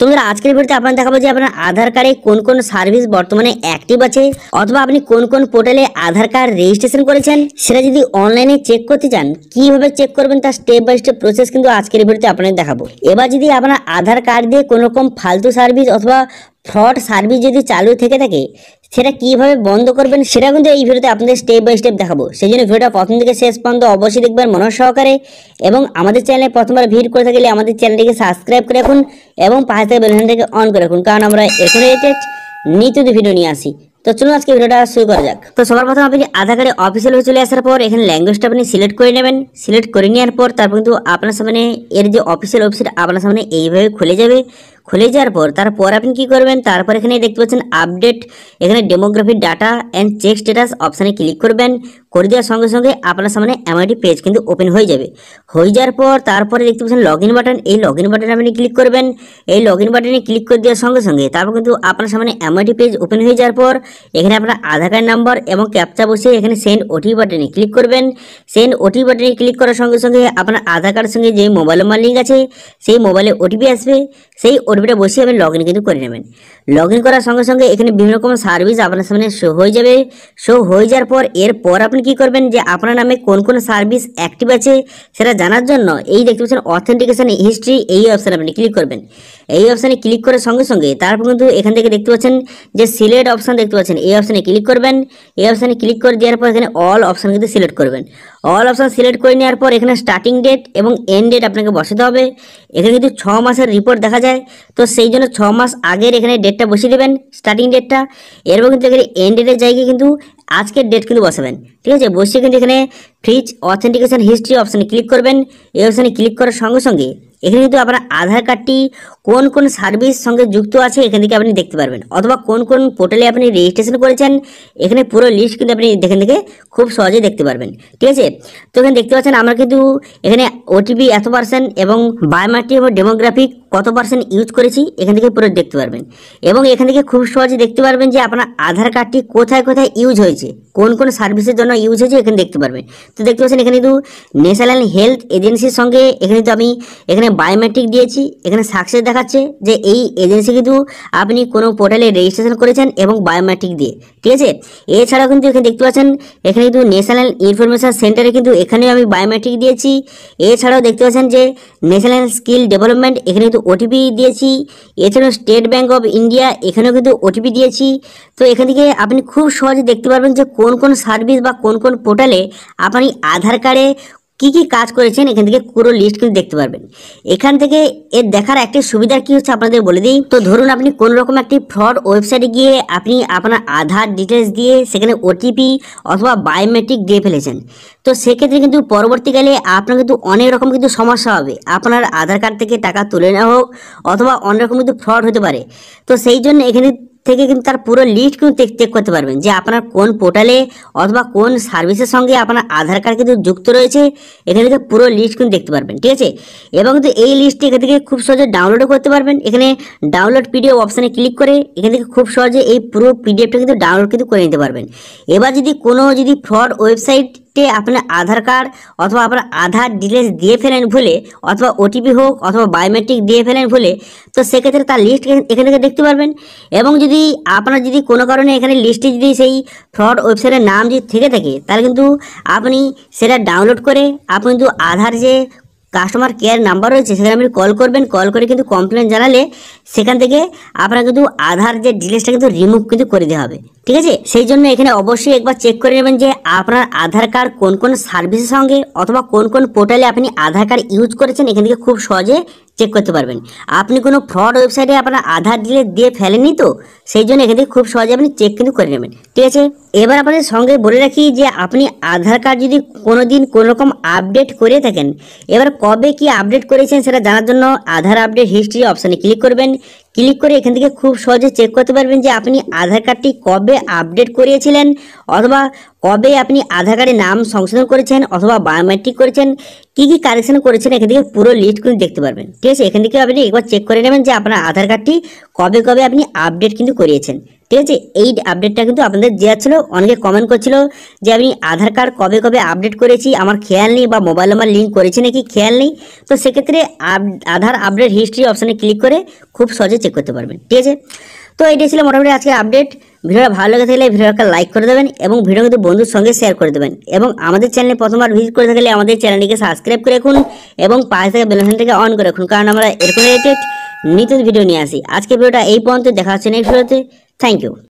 তোমরা আজকের ভিডিওতে আপনাদের দেখাবো যে আপনার আধার কার্ডে কোন কোন সার্ভিস বর্তমানে অ্যাক্টিভ আছে অথবা আপনি কোন কোন পোর্টালে আধার কার্ড রেজিস্ট্রেশন করেছেন সেটা যদি অনলাইনে চেক করতে চান কিভাবে চেক করবেন তার স্টেপ বাই স্টেপ প্রসেস কিন্তু আজকের ভিডিওতে আপনাদের দেখাবো। এবার যদি আপনার আধার কার্ড দিয়ে কোনো রকম ফালতু সার্ভিস অথবা ফ্রড সার্ভিস যদি চালু থেকে থাকে সেটা কিভাবে বন্ধ করবেন সেটা কিন্তু এই ভিডিওতে আপনাদের স্টেপ বাই স্টেপ দেখাবো। সেই জন্য ভিডিওটা প্রথম থেকে শেষ পর্যন্ত অবশ্যই দেখবেন মনোযোগ সহকারে এবং আমাদের চ্যানেলে প্রথমবার ভিজিট করে থাকলে আমাদের চ্যানেলটিকে সাবস্ক্রাইব করে রাখুন এবং পাশে থেকে বেল আইকনটাকে অন করে রাখুন, কারণ আমরা এখন রিলেটেড নিত্য ভিডিও নিয়ে আসি। তো চলুন আজকে ভিডিওটা শুরু করা যাক। তো সবার প্রথমে আপনি আধার কার্ডে অফিসিয়াল হয়ে চলে আসার পর এখানে ল্যাঙ্গুয়েজটা আপনি সিলেক্ট করে নেবেন। সিলেক্ট করে নেওয়ার পর তারপর কিন্তু আপনার সামনে এর যে অফিসিয়াল ওয়েবসাইট আপনার সামনে এইভাবে খুলে যাবে। খুলে যাওয়ার পর তারপর আপনি কি করবেন, তারপর এখানে দেখতে পাচ্ছেন আপডেট, এখানে demography data and check status অপশানে ক্লিক করবেন। করে দেওয়ার সঙ্গে সঙ্গে আপনার সামনে এমআইটি পেজ কিন্তু ওপেন হয়ে যাবে। হয়ে যাওয়ার পর তারপরে দেখতে পাচ্ছেন লগ ইন বাটন, এই লগ ইন বাটনে আপনি ক্লিক করবেন। এই লগ ইন বাটনে ক্লিক করে দেওয়ার সঙ্গে সঙ্গে তারপর কিন্তু আপনার সামনে এমআইটি পেজ ওপেন হয়ে যাওয়ার পর এখানে আপনার আধার কার্ড নাম্বার এবং ক্যাপচা বসিয়ে এখানে সেন্ড ওটিপি বাটনে ক্লিক করবেন। সেন্ড ওটিপি বাটনে ক্লিক করার সঙ্গে সঙ্গে আপনার আধার কার্ডের সঙ্গে যে মোবাইল নাম্বার লিঙ্ক আছে সেই মোবাইলে ওটিপি আসবে। সেই ওটিপিটা বসিয়ে আপনি লগ ইন কিন্তু করে নেবেন। লগ ইন করার সঙ্গে সঙ্গে এখানে বিভিন্ন রকম সার্ভিস আপনার সামনে শো হয়ে যাবে। শো হয়ে যাওয়ার পর এরপর আপনি কি করবেন যে আপনার নামে কোন কোন সার্ভিস অ্যাক্টিভ আছে সেটা জানার জন্য এই দেখতে পাচ্ছেন অথেন্টিকেশন হিস্ট্রি, এই অপশানে আপনি ক্লিক করবেন। এই অপশানে ক্লিক করার সঙ্গে সঙ্গে তারপর কিন্তু এখান থেকে দেখতে পাচ্ছেন যে সিলেক্ট অপশান দেখতে পাচ্ছেন, এই অপশানে ক্লিক করবেন। এই অপশানে ক্লিক করে দেওয়ার পর এখানে অল অপশান কিন্তু সিলেক্ট করবেন। অল অপশান সিলেক্ট করে নেওয়ার পর এখানে স্টার্টিং ডেট এবং এন্ড ডেট আপনাকে বসাতে হবে। এখানে কিন্তু 6 মাসের রিপোর্ট দেখা যায়, তো সেই জন্য 6 মাস আগের এখানে ডেটটা বসিয়ে দেবেন, স্টার্টিং ডেটটা। এরপর কিন্তু এখানে এন্ড ডেটের জায়গায় কিন্তু আজকের ডেট কিন্তু বসাবেন, ঠিক আছে। বসিয়ে কিন্তু এখানে ফ্রিজ অথেন্টিকেশন হিস্ট্রি অপশানে ক্লিক করবেন। এই অপশানে ক্লিক করার সঙ্গে সঙ্গে এখানে কিন্তু আপনার আধার কার্ডটি কোন কোন সার্ভিস সঙ্গে যুক্ত আছে এখান থেকে আপনি দেখতে পারবেন, অথবা কোন কোন পোর্টালে আপনি রেজিস্ট্রেশন করেছেন এখানে পুরো লিস্ট কিন্তু আপনি এখান থেকে খুব সহজেই দেখতে পারবেন, ঠিক আছে। তো এখানে দেখতে পাচ্ছেন আমরা কিন্তু এখানে ওটিপি এত পার্সেন্ট এবং বায়োমেট্রিক এবং ডেমোগ্রাফিক কত পার্সেন্ট ইউজ করেছি এখান থেকে পুরো দেখতে পারবেন। এবং এখান থেকে খুব সহজে দেখতে পারবেন যে আপনার আধার কার্ডটি কোথায় কোথায় ইউজ হয়েছে, কোন কোন সার্ভিসের জন্য ইউজ হয়েছে এখানে দেখতে পারবেন। তো দেখতে পাচ্ছেন এখানে কিন্তু ন্যাশনাল হেলথ এজেন্সির সঙ্গে এখানে কিন্তু আমি এখানে বায়োমেট্রিক দিয়েছি, এখানে সাকসেস দেখাচ্ছে যে এই এজেন্সি কিন্তু আপনি কোনো পোর্টালে রেজিস্ট্রেশন করেছেন এবং বায়োমেট্রিক দিয়ে, ঠিক আছে। এছাড়াও কিন্তু এখানে দেখতে পাচ্ছেন এখানে কিন্তু ন্যাশনাল ইনফরমেশন সেন্টারে কিন্তু এখানেও আমি বায়োমেট্রিক দিয়েছি। এছাড়াও দেখতে পাচ্ছেন যে ন্যাশনাল স্কিল ডেভেলপমেন্ট এখানে কিন্তু ওটিপি দিয়েছি। এছাড়াও স্টেট ব্যাঙ্ক অফ ইন্ডিয়া এখানেও কিন্তু ওটিপি দিয়েছি। তো এখান থেকে আপনি খুব সহজে দেখতে পারবেন যে কোন কোন সার্ভিস বা কোন কোন পোর্টালে আপনি আধার কার্ডে কি কি কাজ করেছেন এখান থেকে পুরো লিস্ট কিন্তু দেখতে পারবেন। এখান থেকে এর দেখার একটি সুবিধা কি হচ্ছে আপনাদের বলে দিই। তো ধরুন আপনি কোন রকম একটি ফ্রড ওয়েবসাইটে গিয়ে আপনি আপনার আধার ডিটেলস দিয়ে সেখানে ওটিপি অথবা বায়োমেট্রিক দিয়ে ফেলেছেন, তো সেক্ষেত্রে কিন্তু পরবর্তীকালে আপনার কিন্তু অনেক রকম কিন্তু সমস্যা হবে। আপনার আধার কার্ড থেকে টাকা তুলে নেওয়া হোক অথবা অনেক রকম কিন্তু ফ্রড হতে পারে। তো সেই জন্য এখানে থেকে কিন্তু তার পুরো লিস্ট কিন্তু চেক করতে পারবেন যে আপনার কোন পোর্টালে অথবা কোন সার্ভিসের সঙ্গে আপনার আধার কার্ড কিন্তু যুক্ত রয়েছে এখানে থেকে পুরো লিস্ট কিন্তু দেখতে পারবেন, ঠিক আছে। এবং কিন্তু এই লিস্টটি এখান থেকে খুব সহজে ডাউনলোডও করতে পারবেন। এখানে ডাউনলোড পিডিএফ অপশানে ক্লিক করে এখান থেকে খুব সহজে এই পুরো পিডিএফটা কিন্তু ডাউনলোড কিন্তু করে নিতে পারবেন। এবার যদি কোনো ফ্রড ওয়েবসাইট আপনার আধার কার্ড অথবা আপনার আধার ডিটেলস দিয়ে ফেলেন ভুলে, অথবা ওটিপি হোক অথবা বায়োমেট্রিক দিয়ে ফেলেন ভুলে, তো সেক্ষেত্রে তার লিস্ট এখান থেকে দেখতে পারবেন। এবং যদি আপনার কোনো কারণে এখানে লিস্টে যদি সেই ফ্রড ওয়েবসাইটের নাম যদি থেকে থাকে তাহলে কিন্তু আপনি সেটা ডাউনলোড করে আপনি কিন্তু আধার যে কাস্টমার কেয়ার নাম্বার রয়েছে সেখানে আপনি কল করবেন। কল করে কিন্তু কমপ্লেন জানালে সেখান থেকে আপনার কিন্তু আধার যে ডিটেলসটা কিন্তু রিমুভ কিন্তু করে দেওয়া হবে, ঠিক আছে। সেই জন্য এখানে অবশ্যই একবার চেক করে নেবেন যে আপনার আধার কার্ড কোন কোন সার্ভিসের সঙ্গে অথবা কোন কোন পোর্টালে আপনি আধার কার্ড ইউজ করেছেন এখান থেকে খুব সহজে চেক করতে পারবেন। আপনি কোনো ফ্রড ওয়েবসাইটে আপনার আধার ডিটেলস দিয়ে ফেলেননি, তো সেই জন্য এখান থেকে খুব সহজে আপনি চেক কিন্তু করে নেবেন, ঠিক আছে। এবার আপনাদের সঙ্গে বলে রাখি যে আপনি আধার কার্ড যদি কোনো দিন কোনো রকম আপডেট করে থাকেন, এবার কবে কি আপডেট করেছেন সেটা জানার জন্য আধার আপডেট হিস্ট্রি অপশানে ক্লিক করবেন। ক্লিক করে এখান থেকে খুব সহজে চেক করতে পারবেন যে আপনি আধার কার্ডটি কবে আপডেট করিয়েছিলেন অথবা কবে আপনি আধার কার্ডের নাম সংশোধন করেছেন অথবা বায়োমেট্রিক করেছেন, কি কি কারেকশন করেছেন এখান থেকে পুরো লিস্ট কিন্তু দেখতে পারবেন, ঠিক আছে। এখান থেকে আপনি একবার চেক করে নেবেন যে আপনার আধার কার্ডটি কবে কবে আপনি আপডেট কিন্তু করিয়েছেন, ঠিক আছে। এই আপডেটটা কিন্তু আপনাদের দেওয়া ছিল। অনেকে কমেন্ট করছিল যে আমি আধার কার্ড কবে কবে আপডেট করেছি আমার খেয়াল নেই, বা মোবাইল নাম্বার লিঙ্ক করেছি নাকি খেয়াল নেই। তো সেক্ষেত্রে আধার আপডেট হিস্ট্রি অপশানে ক্লিক করে খুব সহজে চেক করতে পারবেন। ঠিক আছে, তো এটাই ছিল মোটামুটি আজকে আপডেট। ভিডিওটা ভালো লেগে থাকলে ভিডিওটা লাইক করে দেবেন এবং ভিডিও কিন্তু বন্ধুর সঙ্গে শেয়ার করে দেবেন, এবং আমাদের চ্যানেলে প্রথমবার ভিজিট করে থাকলে আমাদের চ্যানেলটিকে সাবস্ক্রাইব করে রাখুন এবং পাশে থাকা বেল আইকনটাকে অন করে রাখুন, কারণ আমরা এরকম রিলেটেড নিত্য ভিডিও নিয়ে আসি। আজকে ভিডিওটা এই পর্যন্ত, দেখা হচ্ছে নেক্সট ভিডিওতে। Thank you.